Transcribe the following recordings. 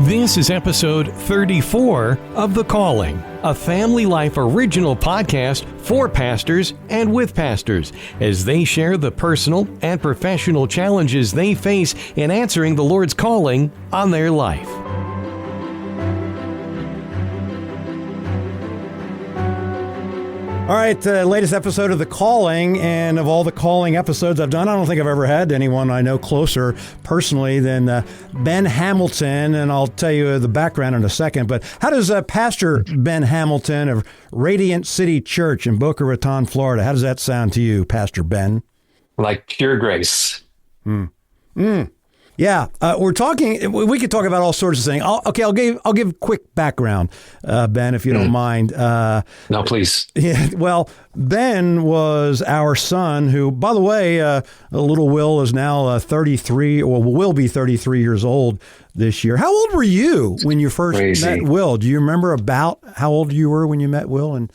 This is episode 34 of The Calling, a Family Life original podcast for pastors and with pastors as they share the personal and professional challenges they face in answering the Lord's calling on their life. All right, latest episode of The Calling, and of all the Calling episodes I've done, I don't think I've ever had anyone I know closer personally than Ben Hamilton, and I'll tell you the background in a second. But how does Pastor Ben Hamilton of Radiant City Church in Boca Raton, Florida, how does that sound to you, Pastor Ben? Like pure grace. Yeah, we're talking. We could talk about all sorts of things. I'll give quick background, Ben, if you don't mind. No, please. Yeah, well, Ben was our son, who, by the way, little Will is now 33, or will be 33 years old this year. How old were you when you first met Will? Do you remember about how old you were when you met Will? And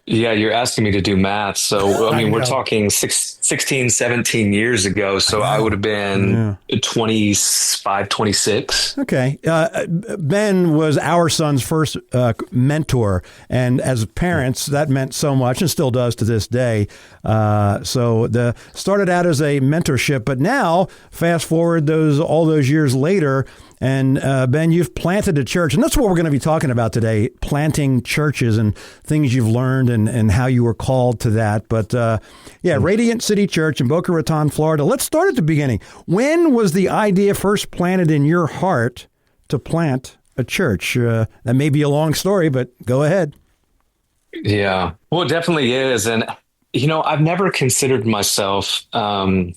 yeah, you're asking me to do math. So, I mean, we're talking 16, 17 years ago. So I would have been 25, 26. Okay. Ben was our son's first mentor. And as parents, that meant so much and still does to this day. So started out as a mentorship. But now, fast forward all those years later, and Ben, you've planted a church, and that's what we're going to be talking about today, planting churches and things you've learned and how you were called to that. But Radiant City Church in Boca Raton, Florida. Let's start at the beginning. When was the idea first planted in your heart to plant a church? That may be a long story, but go ahead. Yeah, well, it definitely is. And, you know, I've never considered myself an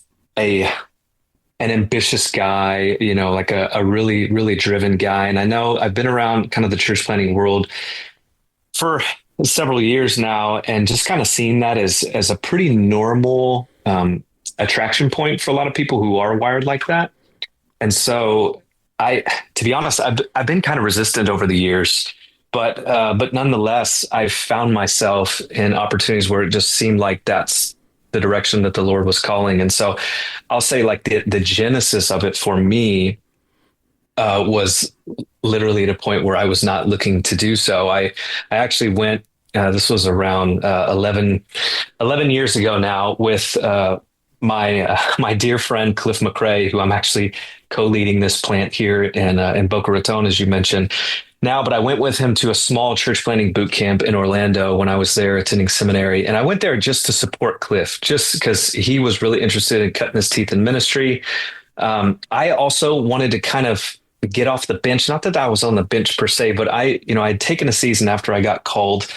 ambitious guy, you know, like a really, really driven guy. And I know I've been around kind of the church planting world for several years now, and just kind of seen that as a pretty normal attraction point for a lot of people who are wired like that. And so to be honest, I've been kind of resistant over the years, but nonetheless, I've found myself in opportunities where it just seemed like that's the direction that the Lord was calling. And so I'll say like the genesis of it for me was literally at a point where I was not looking to do so. I actually went, this was around 11 years ago now, with my dear friend, Cliff McRae, who I'm actually co-leading this plant here in Boca Raton, as you mentioned now. But I went with him to a small church planting boot camp in Orlando when I was there attending seminary. And I went there just to support Cliff, just because he was really interested in cutting his teeth in ministry. I also wanted to kind of get off the bench. Not that I was on the bench per se, but I'd taken a season after I got called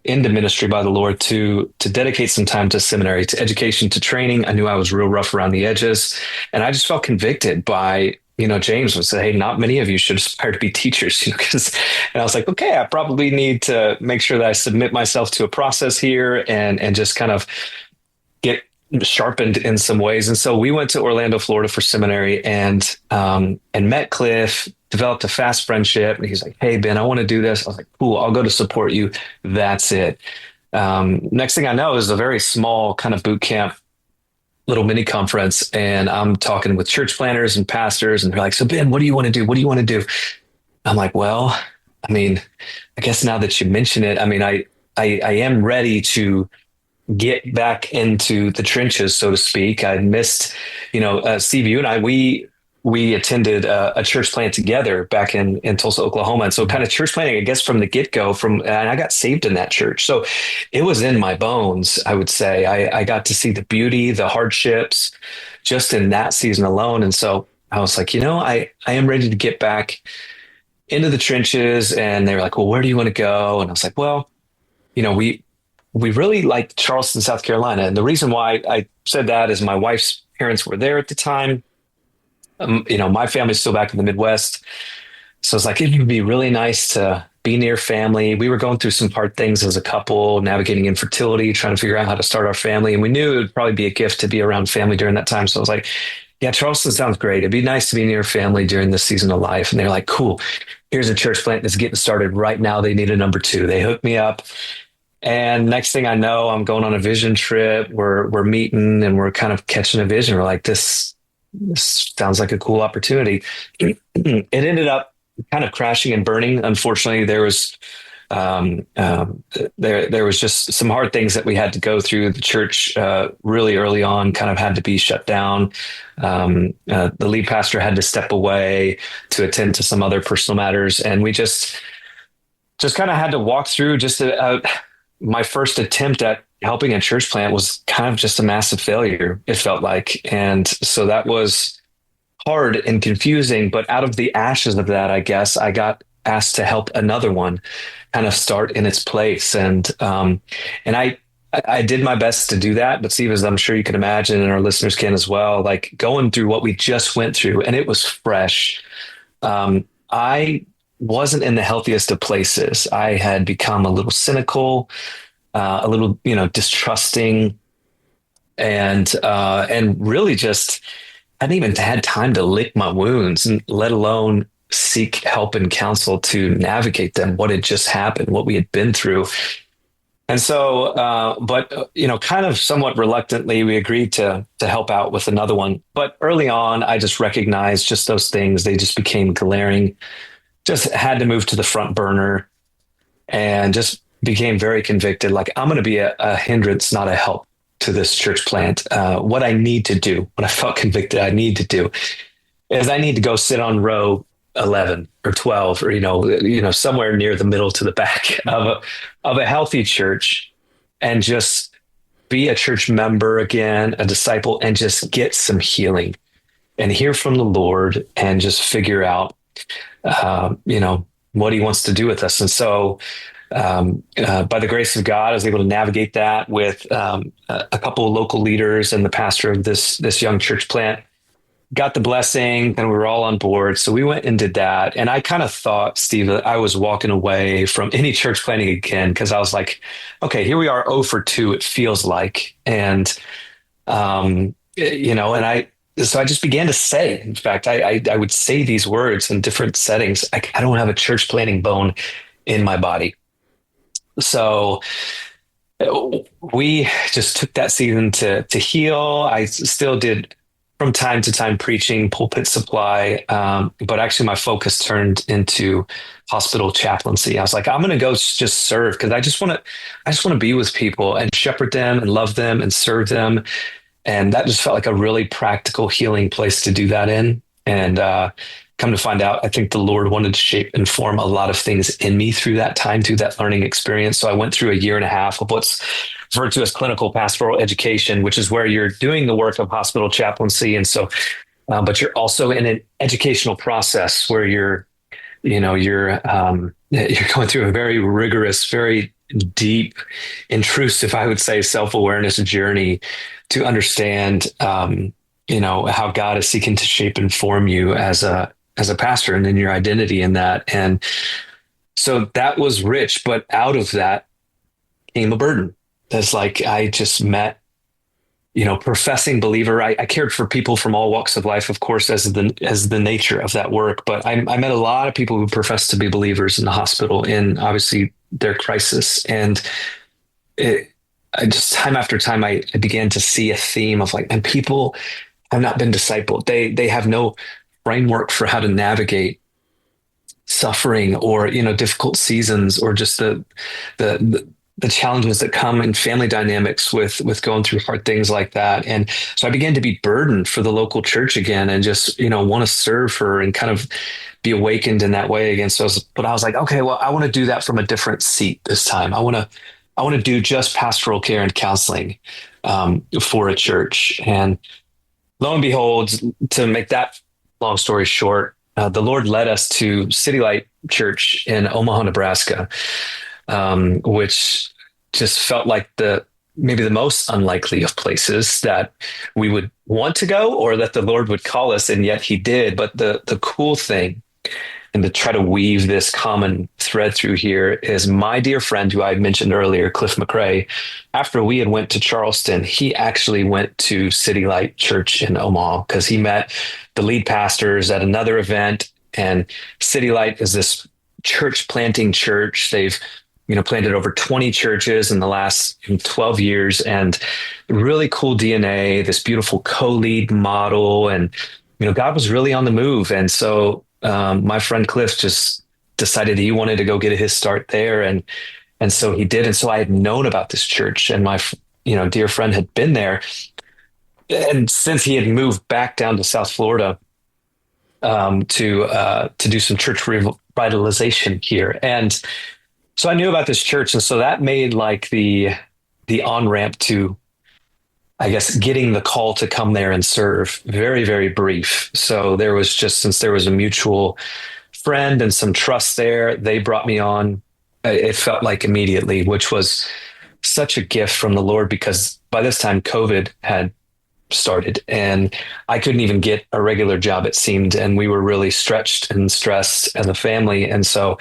into ministry by the Lord to dedicate some time to seminary, to education, to training. I knew I was real rough around the edges, and I just felt convicted by, James would say, hey, not many of you should aspire to be teachers, and I was like, okay, I probably need to make sure that I submit myself to a process here and just kind of get sharpened in some ways. And so we went to Orlando, Florida for seminary and met Cliff, developed a fast friendship. And he's like, hey, Ben, I want to do this. I was like, cool, I'll go to support you. That's it. Next thing I know is a very small kind of boot camp, little mini conference. And I'm talking with church planners and pastors, and they're like, so Ben, what do you want to do? What do you want to do? I'm like, well, I mean, I guess now that you mention it, I mean, I am ready to get back into the trenches, so to speak. I missed, Steve, you and I, we attended a church plant together back in Tulsa, Oklahoma. And so kind of church planting, I guess, from the get-go, and I got saved in that church. So it was in my bones, I would say. I got to see the beauty, the hardships, just in that season alone. And so I was like, I am ready to get back into the trenches. And they were like, well, where do you want to go? And I was like, well, we really liked Charleston, South Carolina. And the reason why I said that is my wife's parents were there at the time. My family's still back in the Midwest. So it's like, it would be really nice to be near family. We were going through some hard things as a couple, navigating infertility, trying to figure out how to start our family. And we knew it would probably be a gift to be around family during that time. So I was like, yeah, Charleston sounds great. It'd be nice to be near family during this season of life. And they're like, cool, here's a church plant that's getting started right now. They need a number 2. They hooked me up. And next thing I know, I'm going on a vision trip. We're meeting and we're kind of catching a vision. We're like, this sounds like a cool opportunity. It ended up kind of crashing and burning. Unfortunately, um, um, there was just some hard things that we had to go through. The church really early on kind of had to be shut down. The lead pastor had to step away to attend to some other personal matters, and we just kind of had to walk through. My first attempt at helping a church plant was kind of just a massive failure. It felt like, and so that was hard and confusing. But out of the ashes of that, I guess I got asked to help another one kind of start in its place. And I did my best to do that. But Steve, as I'm sure you can imagine, and our listeners can as well, like going through what we just went through, and it was fresh. I wasn't in the healthiest of places. I had become a little cynical, a little, distrusting, and really just hadn't even had time to lick my wounds, and let alone seek help and counsel to navigate them, what had just happened, what we had been through. And so, kind of somewhat reluctantly, we agreed to help out with another one. But early on, I just recognized just those things. They just became glaring, just had to move to the front burner, and just became very convicted. Like, I'm going to be a hindrance, not a help to this church plant. What I need to do, what I felt convicted I need to do, is I need to go sit on row 11 or 12, or somewhere near the middle to the back of a healthy church, and just be a church member again, a disciple, and just get some healing and hear from the Lord, and just figure out what he wants to do with us. And so by the grace of God, I was able to navigate that with a couple of local leaders and the pastor of this young church plant. Got the blessing, and we were all on board. So we went and did that. And I kind of thought, Steve, that I was walking away from any church planting again, because I was like, okay, here we are, 0 for 2, it feels like. And, so I just began to say, in fact, I would say these words in different settings. I don't have a church planting bone in my body. So we just took that season to heal. I still did from time to time preaching, pulpit supply, but actually my focus turned into hospital chaplaincy. I was like, I'm going to go just serve, because I just want to be with people and shepherd them and love them and serve them. And that just felt like a really practical healing place to do that in. And come to find out, I think the Lord wanted to shape and form a lot of things in me through that time, through that learning experience. So I went through a year and a half of what's referred to as clinical pastoral education, which is where you're doing the work of hospital chaplaincy. And so, but you're also in an educational process where you're going through a very rigorous, very deep, intrusive, I would say, self-awareness journey to understand, how God is seeking to shape and form you as a pastor, and then your identity in that. And so that was rich, but out of that came a burden. That's like, I just met, professing believer. I cared for people from all walks of life, of course, as the nature of that work. But I met a lot of people who professed to be believers in the hospital, in obviously their crisis. And I just, time after time, I began to see a theme of like, and people have not been discipled. They have no framework for how to navigate suffering, or difficult seasons, or just the challenges that come in family dynamics with going through hard things like that. And so I began to be burdened for the local church again, and just want to serve her and kind of be awakened in that way again. But I was like, okay, well, I want to do that from a different seat this time. I want to do just pastoral care and counseling for a church. And lo and behold, to make that long story short, the Lord led us to City Light Church in Omaha, Nebraska, which just felt like maybe the most unlikely of places that we would want to go, or that the Lord would call us, and yet he did. But the cool thing, and to try to weave this common thread through here, is my dear friend who I mentioned earlier, Cliff McRae, after we had went to Charleston, he actually went to City Light Church in Omaha, because he met the lead pastors at another event. And City Light is this church planting church. They've planted over 20 churches in the last 12 years, and really cool DNA, this beautiful co-lead model. And, God was really on the move. And so my friend Cliff just decided he wanted to go get his start there. And so he did. And so I had known about this church, and my, dear friend had been there. And since he had moved back down to South Florida to do some church revitalization here. And so I knew about this church. And so that made like the on-ramp to, I guess, getting the call to come there and serve very, very brief. So there was just, since there was a mutual friend and some trust there, they brought me on. It felt like immediately, which was such a gift from the Lord, because by this time COVID had started and I couldn't even get a regular job, it seemed. And we were really stretched and stressed as a family. And so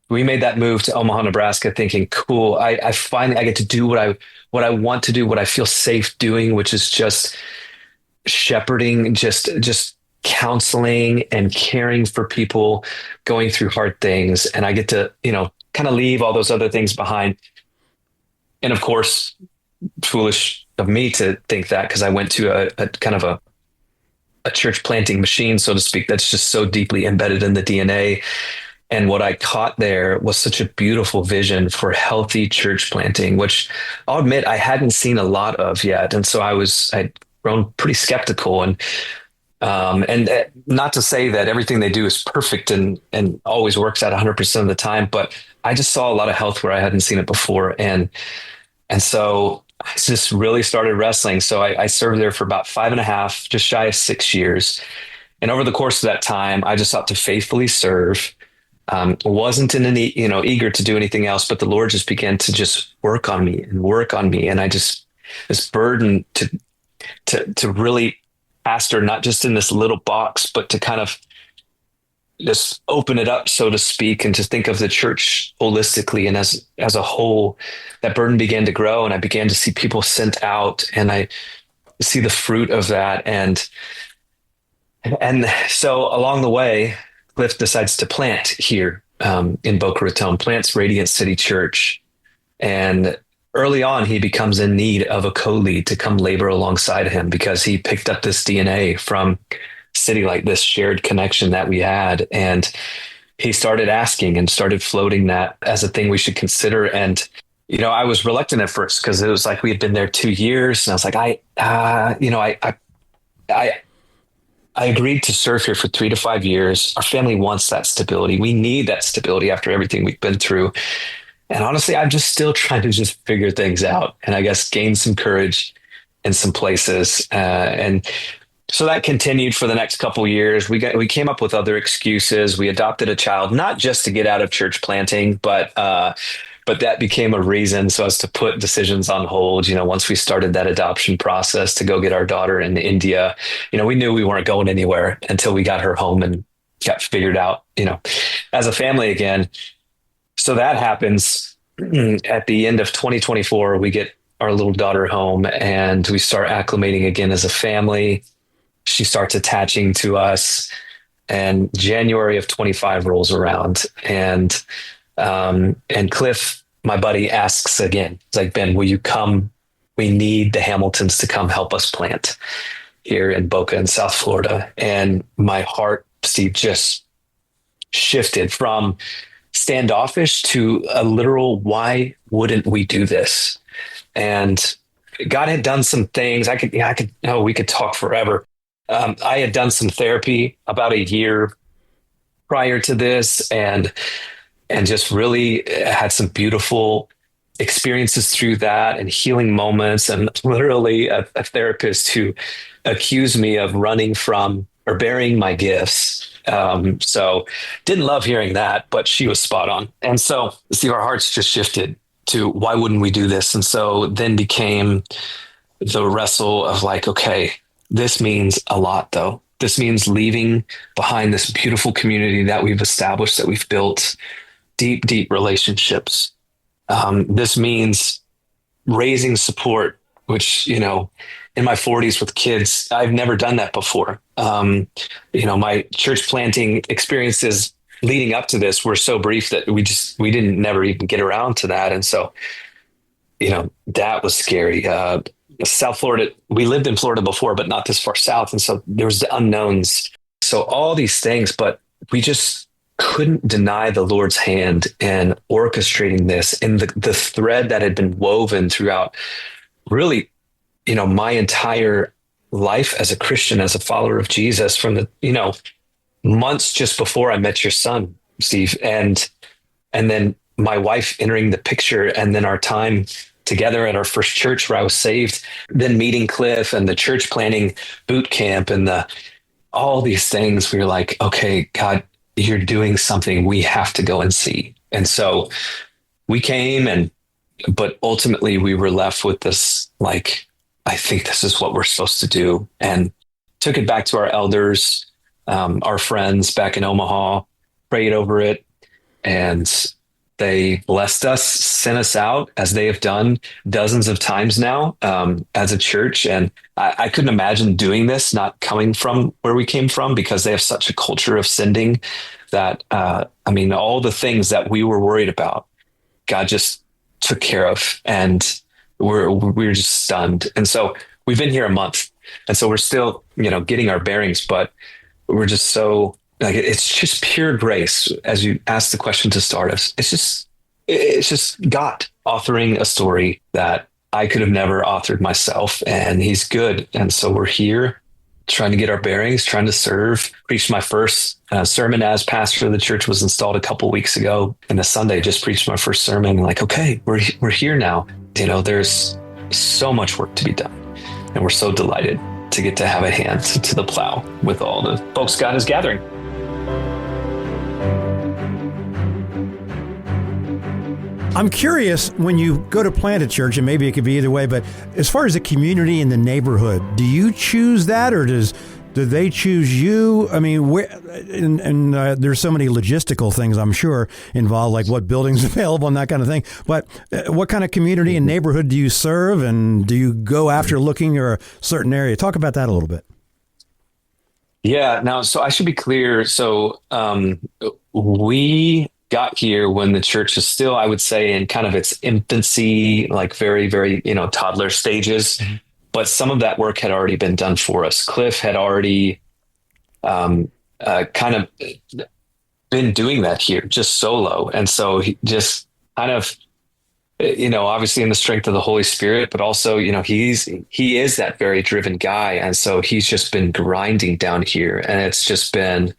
we made that move to Omaha, Nebraska, thinking, cool, I finally, I get to do what I want to do, what I feel safe doing, which is just shepherding, just counseling and caring for people going through hard things. And I get to, kind of leave all those other things behind. And of course, foolish of me to think that, because I went to a kind of a church planting machine, so to speak, that's just so deeply embedded in the DNA. And what I caught there was such a beautiful vision for healthy church planting, which I'll admit I hadn't seen a lot of yet. And so I'd grown pretty skeptical, and not to say that everything they do is perfect and always works out 100% of the time, but I just saw a lot of health where I hadn't seen it before. And so I just really started wrestling. So I served there for about 5.5, just shy of 6 years. And over the course of that time, I just sought to faithfully serve. Wasn't in any, eager to do anything else, but the Lord just began to just work on me. And I just, this burden to really pastor, not just in this little box, but to kind of just open it up, so to speak, and to think of the church holistically and as a whole. That burden began to grow, and I began to see people sent out, and I see the fruit of that. And so along the way, Cliff decides to plant here in Boca Raton, plants Radiant City Church. And early on, he becomes in need of a co-lead to come labor alongside him, because he picked up this DNA from City Light, this shared connection that we had. And he started asking and started floating that as a thing we should consider. And, I was reluctant at first, because it was like we had been there 2 years, and I was like, I agreed to serve here for 3 to 5 years. Our family wants that stability. We need that stability after everything we've been through. And honestly, I'm just still trying to just figure things out, and I guess gain some courage in some places. And so that continued for the next couple of years. We came up with other excuses. We adopted a child, not just to get out of church planting, but that became a reason so as to put decisions on hold. Once we started that adoption process to go get our daughter in India, we knew we weren't going anywhere until we got her home and got figured out, as a family again. So that happens at the end of 2024. We get our little daughter home, and we start acclimating again as a family. She starts attaching to us, and January of 25 rolls around, and Cliff, my buddy, asks again. He's like, Ben, will you come? We need the Hamiltons to come help us plant here in Boca in South Florida. And my heart, Steve, just shifted from standoffish to a literal, why wouldn't we do this? And God had done some things. We could talk forever. I had done some therapy about a year prior to this, and just really had some beautiful experiences through that, and healing moments, and literally a therapist who accused me of running from or burying my gifts. So didn't love hearing that, but she was spot on. And so, see, our hearts just shifted to why wouldn't we do this? And so then became the wrestle of like, okay, this means a lot though. This means leaving behind this beautiful community that we've established, that we've built deep, deep relationships. This means raising support, which, in my 40s with kids, I've never done that before. My church planting experiences leading up to this were so brief that we didn't never even get around to that. And so, that was scary. South Florida, we lived in Florida before, but not this far south. And so there was the unknowns. So all these things, but we just couldn't deny the Lord's hand in orchestrating this, and the thread that had been woven throughout really, my entire life as a Christian, as a follower of Jesus, from the, months just before I met your son, Steve, and then my wife entering the picture, and then our time together at our first church where I was saved, then meeting Cliff and the church planning boot camp and all these things. We were like, okay, God, you're doing something we have to go and see. And so we came, but ultimately we were left with this, like, I think this is what we're supposed to do, and took it back to our elders, our friends back in Omaha, prayed over it, and they blessed us, sent us out, as they have done dozens of times now, as a church. And I couldn't imagine doing this not coming from where we came from, because they have such a culture of sending that, all the things that we were worried about, God just took care of, and we're just stunned. And so we've been here a month, and so we're still, getting our bearings, but we're just so, like, it's just pure grace. As you asked the question to start us, it's just God authoring a story that I could have never authored myself, and he's good. And so we're here trying to get our bearings, trying to serve. Preached my first sermon as pastor of the church, was installed a couple weeks ago, and the Sunday just preached my first sermon. Like, okay, we're here now. There's so much work to be done, and we're so delighted to get to have a hand to the plow with all the folks God is gathering. I'm curious, when you go to plant a church, and maybe it could be either way, but as far as the community in the neighborhood, do you choose that, or do they choose you? I mean, there's so many logistical things, I'm sure, involved, like what buildings available and that kind of thing. But what kind of community and neighborhood do you serve, and do you go after looking at a certain area? Talk about that a little bit. Yeah. Now, so I should be clear. So we got here when the church is still, I would say, in kind of its infancy, like very, very, toddler stages. Mm-hmm. But some of that work had already been done for us. Cliff had already kind of been doing that here, just solo. And so he just kind of, obviously in the strength of the Holy Spirit, but also, he is that very driven guy. And so he's just been grinding down here. And it's just been,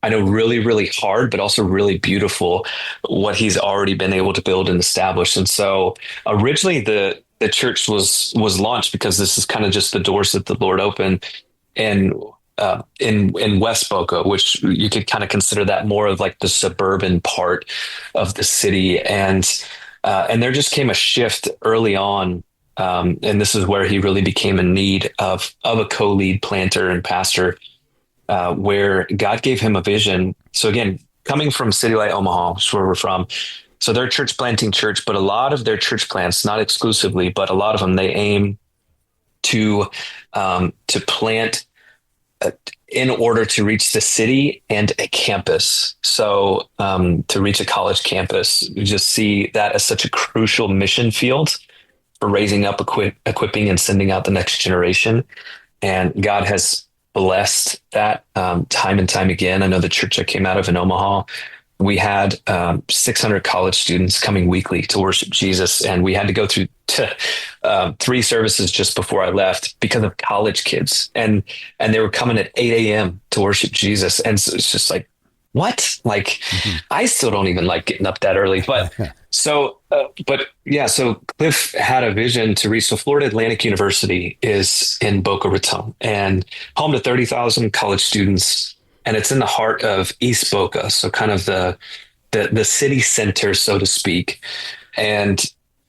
I know, really, really hard, but also really beautiful what he's already been able to build and establish. And so originally the church was launched because this is kind of just the doors that the Lord opened in West Boca, which you could kind of consider that more of like the suburban part of the city. And there just came a shift early on. And this is where he really became in need of a co-lead planter and pastor, where God gave him a vision. So again, coming from City Light Omaha, which is where we're from, so they're church planting church, but a lot of their church plants, not exclusively, but a lot of them, they aim to plant in order to reach the city and a campus. So to reach a college campus, we just see that as such a crucial mission field for raising up, equipping, and sending out the next generation. And God has blessed that time and time again. I know the church I came out of in Omaha, we had 600 college students coming weekly to worship Jesus. And we had to go through 3 services just before I left because of college kids. And they were coming at 8 a.m. to worship Jesus. And so it's just like, what? Like, I still don't even like getting up that early. But so Cliff had a vision to reach. So Florida Atlantic University is in Boca Raton and home to 30,000 college students. And it's in the heart of East Boca. So kind of the city center, so to speak. And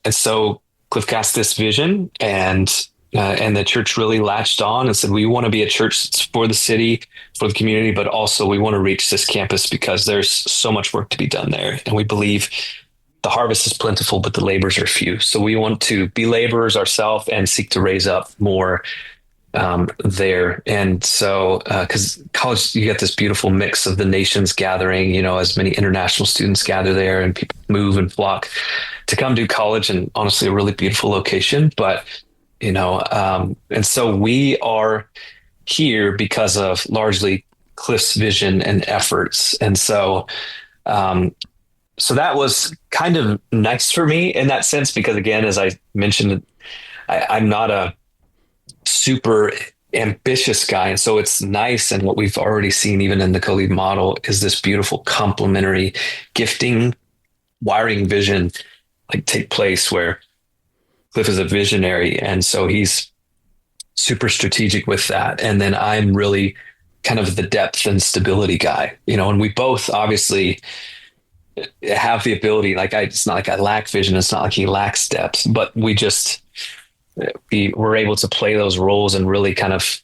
so Cliff cast this vision, and the church really latched on and said, we want to be a church that's for the city, for the community, but also we want to reach this campus because there's so much work to be done there. And we believe the harvest is plentiful, but the laborers are few. So we want to be laborers ourselves and seek to raise up more there. And so, because college, you get this beautiful mix of the nations gathering, as many international students gather there and people move and flock to come do college, and honestly, a really beautiful location. But, and so we are here because of largely Cliff's vision and efforts. And so, so that was kind of nice for me in that sense, because again, as I mentioned, I'm not a super ambitious guy. And so it's nice. And what we've already seen, even in the co-lead model, is this beautiful complementary gifting, wiring vision like take place where Cliff is a visionary. And so he's super strategic with that. And then I'm really kind of the depth and stability guy, and we both obviously have the ability, it's not like I lack vision. It's not like he lacks depth, but we were able to play those roles and really kind of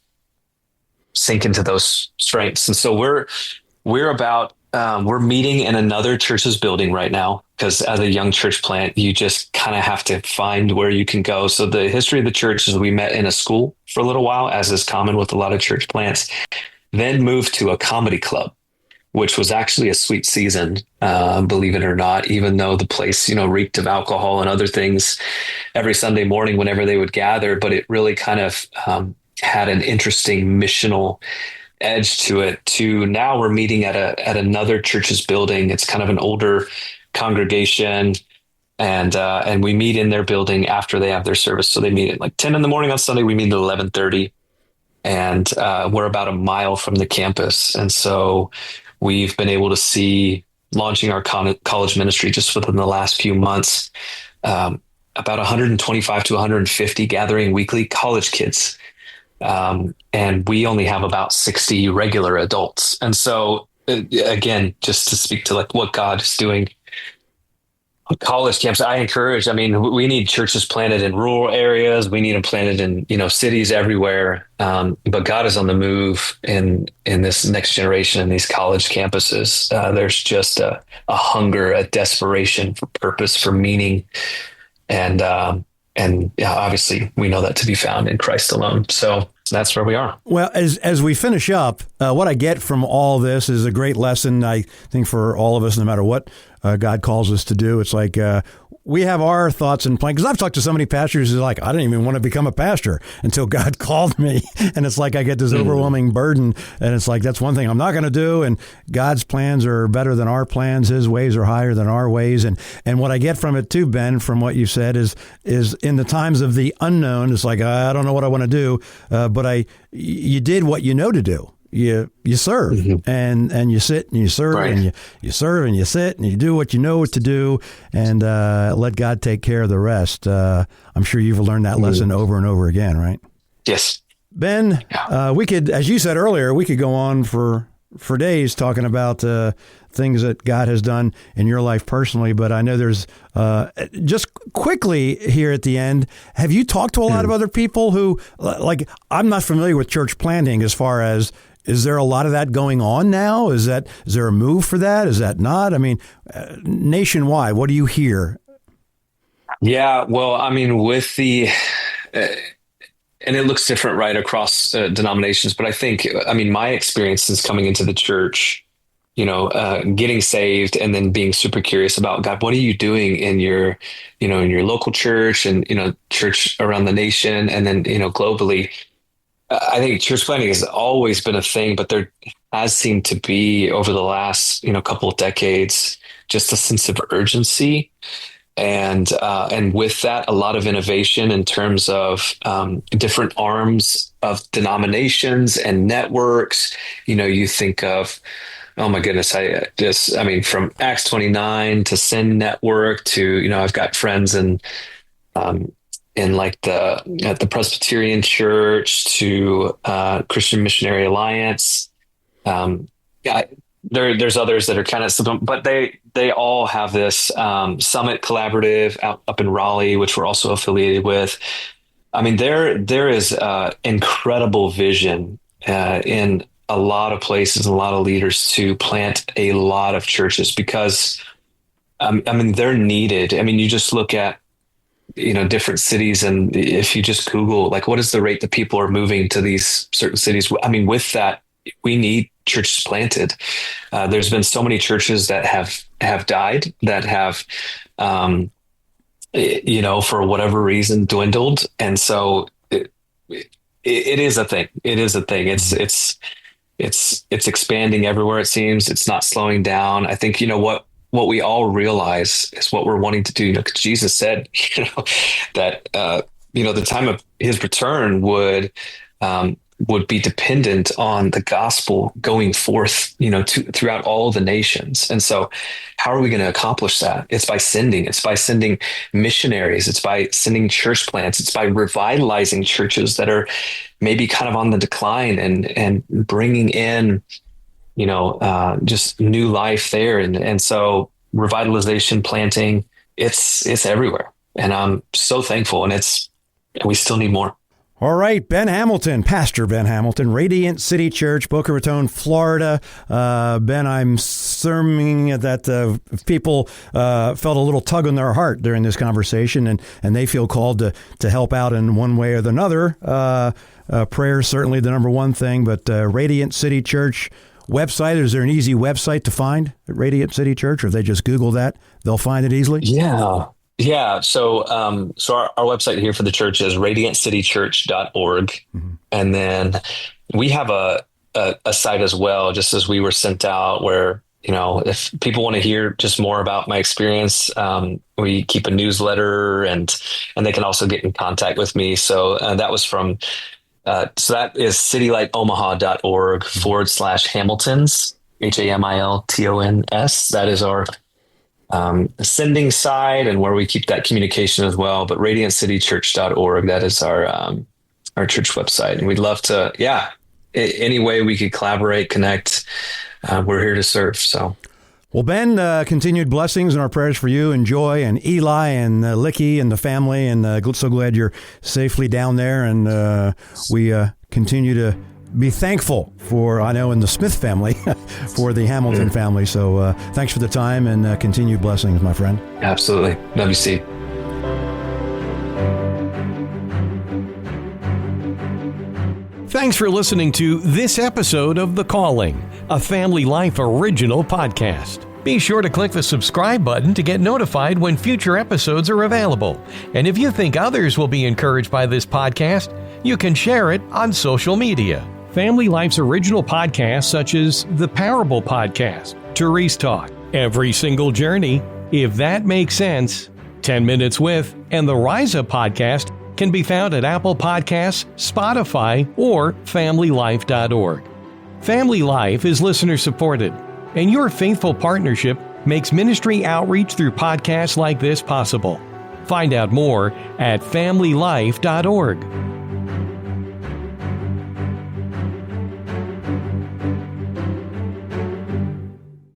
sink into those strengths. And so we're meeting in another church's building right now, because as a young church plant, you just kind of have to find where you can go. So the history of the church is we met in a school for a little while, as is common with a lot of church plants, then moved to a comedy club, which was actually a sweet season, believe it or not, even though the place, reeked of alcohol and other things every Sunday morning whenever they would gather. But it really kind of had an interesting missional edge to it. To now we're meeting at another church's building. It's kind of an older congregation, and we meet in their building after they have their service. So they meet at like 10 in the morning on Sunday. We meet at 11:30, and we're about a mile from the campus. And so we've been able to see, launching our college ministry just within the last few months, about 125 to 150 gathering weekly college kids. And we only have about 60 regular adults. And so again, just to speak to like what God is doing on college camps, we need churches planted in rural areas. We need them planted in, cities everywhere. But God is on the move in this next generation in these college campuses. There's just a hunger, a desperation for purpose, for meaning. And obviously we know that to be found in Christ alone. So that's where we are. Well, as we finish up, what I get from all this is a great lesson, I think, for all of us, no matter what God calls us to do. It's like we have our thoughts and plans. Because I've talked to so many pastors who are like, I didn't even want to become a pastor until God called me. And it's like I get this overwhelming burden. And it's like, that's one thing I'm not going to do. And God's plans are better than our plans. His ways are higher than our ways. And what I get from it too, Ben, from what you said, is in the times of the unknown, it's like, I don't know what I want to do. But you did what you know to do. You serve and you sit and you serve, right, and you serve and you sit and you do what you know what to do, and let God take care of the rest. I'm sure you've learned that lesson over and over again, right? Yes. Ben, we could, as you said earlier, we could go on for days talking about things that God has done in your life personally, but I know there's just quickly here at the end, have you talked to a lot of other people who, like, I'm not familiar with church planting as far as, is there a lot of that going on now? Is there a move for that? Is that not? I mean, nationwide, what do you hear? Yeah, well, I mean, with the, and it looks different, right, across denominations, but I think, my experience since coming into the church, getting saved and then being super curious about, God, what are you doing in your local church and, church around the nation and then, globally. I think church planting has always been a thing, but there has seemed to be over the last, couple of decades, just a sense of urgency. And with that, a lot of innovation in terms of different arms of denominations and networks. You think of, oh my goodness, from Acts 29 to Sin Network to, I've got friends in like at the Presbyterian Church to Christian Missionary Alliance. There's others that are kind of, but they all have this Summit Collaborative up in Raleigh, which we're also affiliated with. There is incredible vision in a lot of places, a lot of leaders to plant a lot of churches because, they're needed. You just look at different cities. And if you just Google, like, what is the rate that people are moving to these certain cities? I mean, with that, we need churches planted. There's been so many churches that have died, that have, for whatever reason, dwindled. And so it is a thing. It is a thing. It's expanding everywhere. It seems it's not slowing down. I think, what we all realize is what we're wanting to do. Because Jesus said, that, the time of his return would be dependent on the gospel going forth, throughout all the nations. And so how are we going to accomplish that? It's by sending missionaries. It's by sending church plants. It's by revitalizing churches that are maybe kind of on the decline and bringing in, just new life there. And so revitalization, planting, it's everywhere. And I'm so thankful. And we still need more. All right, Ben Hamilton, Pastor Ben Hamilton, Radiant City Church, Boca Raton, Florida. Ben, I'm assuming that people felt a little tug on their heart during this conversation, and they feel called to help out in one way or another. Prayer is certainly the number one thing, but Radiant City Church website, is there an easy website to find at Radiant City Church, or if they just Google that, they'll find it easily? Yeah. So our website here for the church is radiantcitychurch.org. Mm-hmm. And then we have a site as well, just as we were sent out, where, if people want to hear just more about my experience, we keep a newsletter, and they can also get in contact with me. So that was from, so that is citylightomaha.org /Hamiltons, HAMILTONS. That is our sending side, and where we keep that communication as well. But radiantcitychurch.org, that is our church website. And we'd love to, any way we could collaborate, connect, we're here to serve. So. Well, Ben, continued blessings and our prayers for you and Joy and Eli and Licky and the family. And so glad you're safely down there. And we continue to be thankful for, I know, in the Smith family, for the Hamilton family. So thanks for the time, and continued blessings, my friend. Absolutely. Love you, Steve. Thanks for listening to this episode of The Calling, a Family Life original podcast. Be sure to click the subscribe button to get notified when future episodes are available. And if you think others will be encouraged by this podcast, you can share it on social media. Family Life's original podcasts, such as the Parable Podcast, Therese Talk, Every Single Journey, If That Makes Sense, 10 Minutes With, and the Rise Up Podcast can be found at Apple Podcasts, Spotify, or FamilyLife.org. Family Life is listener supported, and your faithful partnership makes ministry outreach through podcasts like this possible. Find out more at FamilyLife.org.